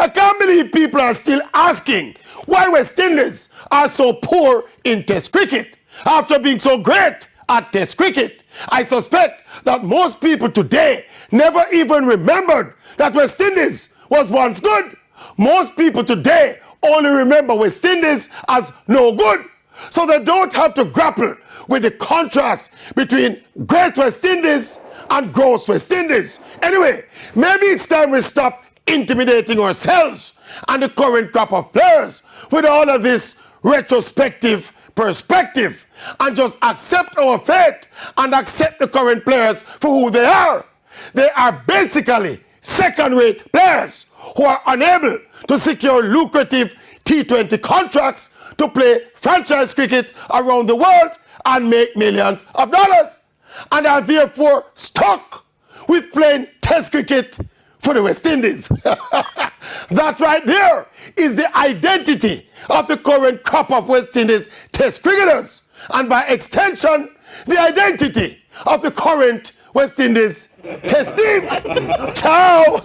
I can't believe people are still asking why West Indies are so poor in Test cricket after being so great at Test cricket. I suspect that most people today never even remembered that West Indies was once good. Most people today only remember West Indies as no good. So they don't have to grapple with the contrast between great West Indies and gross West Indies. Anyway, maybe it's time we stop intimidating ourselves and the current crop of players with all of this retrospective perspective and just accept our fate and accept the current players for who they are. They are basically second-rate players who are unable to secure lucrative T20 contracts to play franchise cricket around the world and make millions of dollars, and are therefore stuck with playing Test cricket for the West Indies. That right there is the identity of the current crop of West Indies Test cricketers, and by extension, the identity of the current West Indies Test team. Ciao!